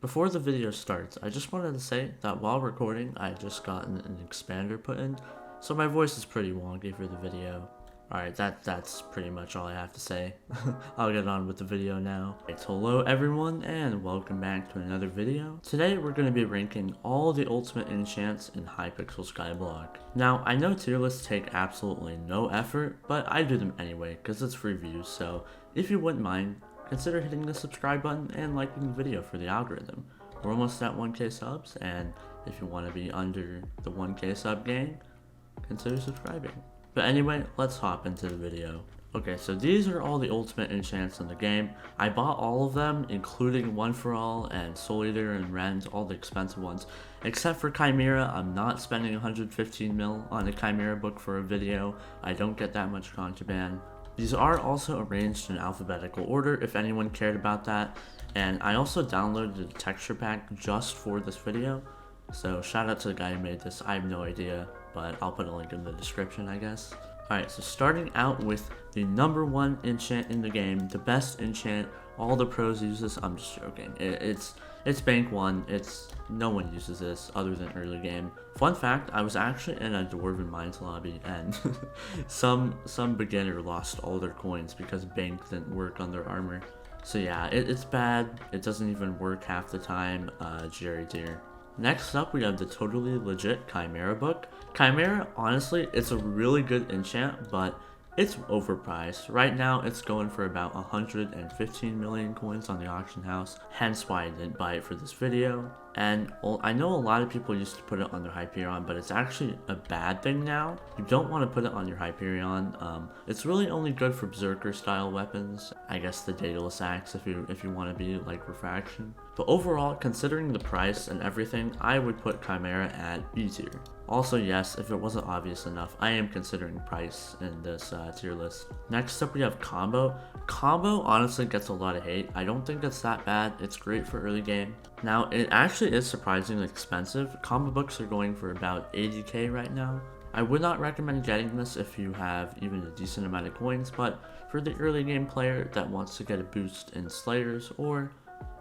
Before the video starts, I just wanted to say that while recording, I just got an expander put in, so my voice is pretty wonky for the video. Alright, that's pretty much all I have to say. I'll get on with the video now. Hello everyone, and welcome back to another video. Today we're going to be ranking all the ultimate enchants in Hypixel Skyblock. Now, I know tier lists take absolutely no effort, but I do them anyway, because it's free views, so if you wouldn't mind, consider hitting the subscribe button and liking the video for the algorithm. We're almost at 1k subs, and if you want to be under the 1k sub gang, consider subscribing. But anyway, let's hop into the video. Okay, so these are all the ultimate enchants in the game. I bought all of them, including One For All and Soul Eater and Rend, all the expensive ones. Except for Chimera, I'm not spending 115 mil on a Chimera book for a video. I don't get that much contraband. These are also arranged in alphabetical order if anyone cared about that. And I also downloaded a texture pack just for this video. So shout out to the guy who made this. I have no idea, but I'll put a link in the description, I guess. Alright, so starting out with the number one enchant in the game, the best enchant, all the pros use this. I'm just joking. It's bank one. No one uses this other than early game. Fun fact, I was actually in a Dwarven Mines lobby and some beginner lost all their coins because bank didn't work on their armor. So yeah, it's bad. It doesn't even work half the time. Jerry dear. Next up, we have the totally legit Chimera book. Chimera, honestly, it's a really good enchant, but it's overpriced. Right now, it's going for about 115 million coins on the auction house, hence why I didn't buy it for this video. And well, I know a lot of people used to put it on their Hyperion, but it's actually a bad thing now. You don't want to put it on your Hyperion. It's really only good for Berserker style weapons. I guess the Daedalus Axe if you want to be like Refraction. But overall, considering the price and everything, I would put Chimera at B tier. Also, yes, if it wasn't obvious enough, I am considering price in this tier list. Next up, we have Combo. Combo honestly gets a lot of hate. I don't think it's that bad. It's great for early game. Now, it actually is surprisingly expensive. Combo books are going for about 80k right now. I would not recommend getting this if you have even a decent amount of coins, but for the early game player that wants to get a boost in Slayers or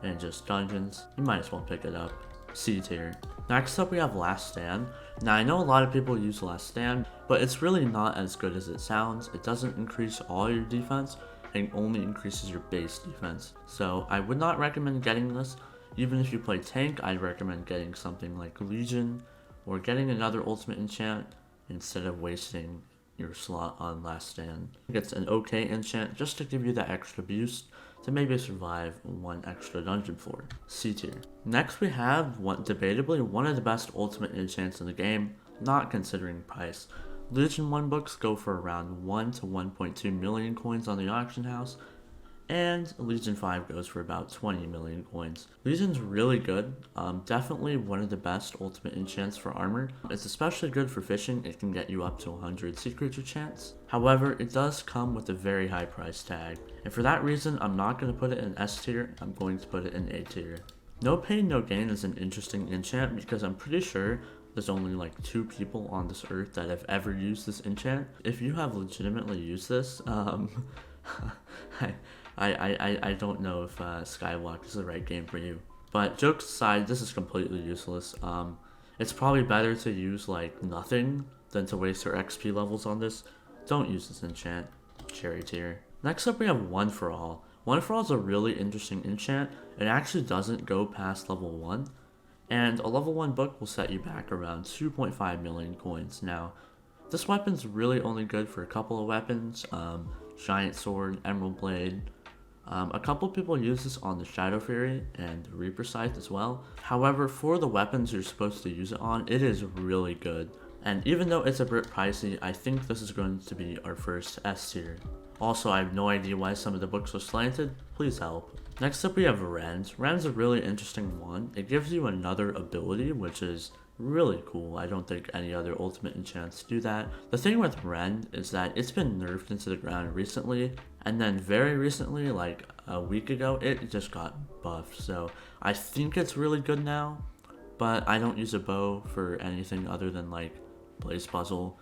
in just dungeons, you might as well pick it up. C tier. Next up, we have Last Stand. Now, I know a lot of people use Last Stand, but it's really not as good as it sounds. It doesn't increase all your defense, and only increases your base defense. So I would not recommend getting this. Even if you play tank, I'd recommend getting something like Legion, or getting another ultimate enchant instead of wasting your slot on Last Stand. It's an okay enchant just to give you that extra boost to maybe survive one extra dungeon floor. C tier. Next we have debatably one of the best ultimate enchants in the game, not considering price. Legion 1 books go for around 1 to 1.2 million coins on the auction house, and Legion 5 goes for about 20 million coins. Legion's really good, definitely one of the best ultimate enchants for armor. It's especially good for fishing. It can get you up to 100 sea creature chance. However, it does come with a very high price tag, and for that reason, I'm not going to put it in S tier, I'm going to put it in A tier. No Pain No Gain is an interesting enchant because I'm pretty sure there's only like 2 people on this earth that have ever used this enchant. If you have legitimately used this, I don't know if Skyblock is the right game for you. But jokes aside, this is completely useless. It's probably better to use like nothing than to waste your XP levels on this. Don't use this enchant. Cherry tier. Next up we have One For All. One For All is a really interesting enchant. It actually doesn't go past level 1. And a level 1 book will set you back around 2.5 million coins. Now, this weapon's really only good for a couple of weapons. Giant Sword, Emerald Blade. A couple people use this on the Shadow Fury and Reaper Scythe as well. However, for the weapons you're supposed to use it on, it is really good. And even though it's a bit pricey, I think this is going to be our first S tier. Also, I have no idea why some of the books are slanted. Please help. Next up we have Rend. Rend's a really interesting one. It gives you another ability, which is really cool. I don't think any other ultimate enchants do that. The thing with Rend is that it's been nerfed into the ground recently, and then very recently, like a week ago, it just got buffed. So I think it's really good now, but I don't use a bow for anything other than like Blaze Puzzle.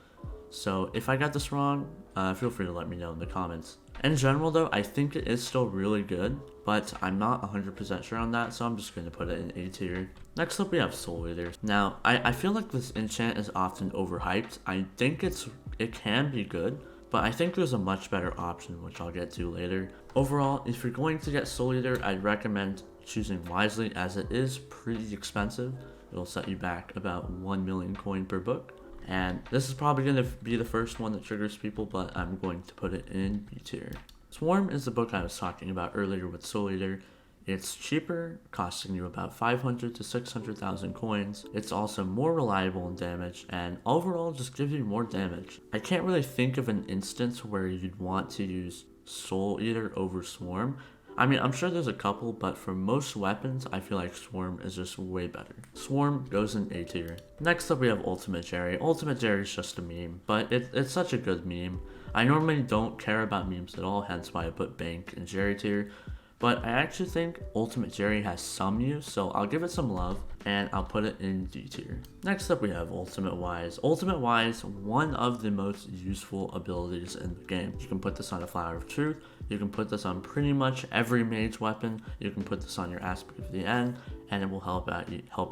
So if I got this wrong, feel free to let me know in the comments. In general though, I think it is still really good. but I'm not 100% sure on that, so I'm just going to put it in A tier. Next up we have Soul Eater. Now, I feel like this enchant is often overhyped. I think it can be good, but I think there's a much better option, which I'll get to later. Overall, if you're going to get Soul Eater, I'd recommend choosing wisely, as it is pretty expensive. It'll set you back about 1 million coin per book. And this is probably going to be the first one that triggers people, but I'm going to put it in B tier. Swarm is the book I was talking about earlier with Soul Eater. It's cheaper, costing you about 500 to 600,000 coins. It's also more reliable in damage, and overall just gives you more damage. I can't really think of an instance where you'd want to use Soul Eater over Swarm. I mean, I'm sure there's a couple, but for most weapons, I feel like Swarm is just way better. Swarm goes in A tier. Next up we have Ultimate Jerry. Ultimate Jerry is just a meme, but it's such a good meme. I normally don't care about memes at all, hence why I put Bank in Jerry tier. But I actually think Ultimate Jerry has some use, so I'll give it some love, and I'll put it in D tier. Next up we have Ultimate Wise. Ultimate Wise, one of the most useful abilities in the game. You can put this on a Flower of Truth, you can put this on pretty much every mage weapon, you can put this on your Aspect of the End, and it will help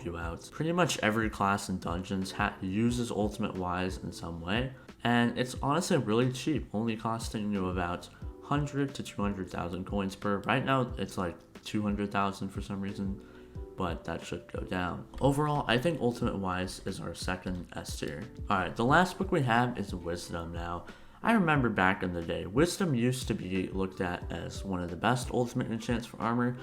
you out. Pretty much every class in Dungeons uses Ultimate Wise in some way, and it's honestly really cheap, only costing you about 100 to 200,000 coins per. Right now it's like 200,000 for some reason, but that should go down. Overall, I think Ultimate Wise is our second S tier. Alright, the last book we have is Wisdom. Now, I remember back in the day, Wisdom used to be looked at as one of the best ultimate enchants for armor.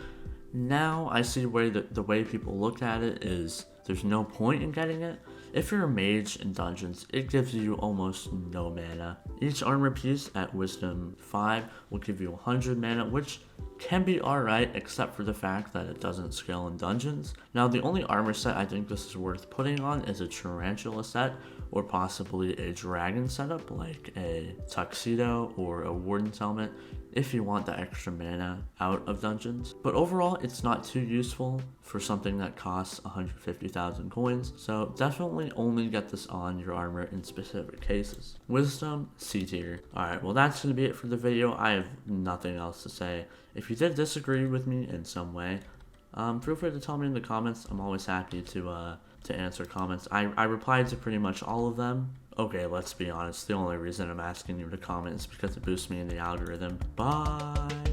Now I see the way people look at it is there's no point in getting it. If you're a mage in dungeons, it gives you almost no mana. Each armor piece at Wisdom 5 will give you 100 mana, which can be alright, except for the fact that it doesn't scale in dungeons. Now, the only armor set I think this is worth putting on is a Tarantula set, or possibly a dragon setup, like a Tuxedo or a Warden's Helmet, if you want the extra mana out of dungeons. But overall, it's not too useful for something that costs 150,000 coins, so definitely only get this on your armor in specific cases. Wisdom, C tier. Alright, well that's going to be it for the video. I have nothing else to say. If you did disagree with me in some way, feel free to tell me in the comments. I'm always happy to answer comments. I replied to pretty much all of them. Okay, let's be honest, the only reason I'm asking you to comment is because it boosts me in the algorithm. Bye!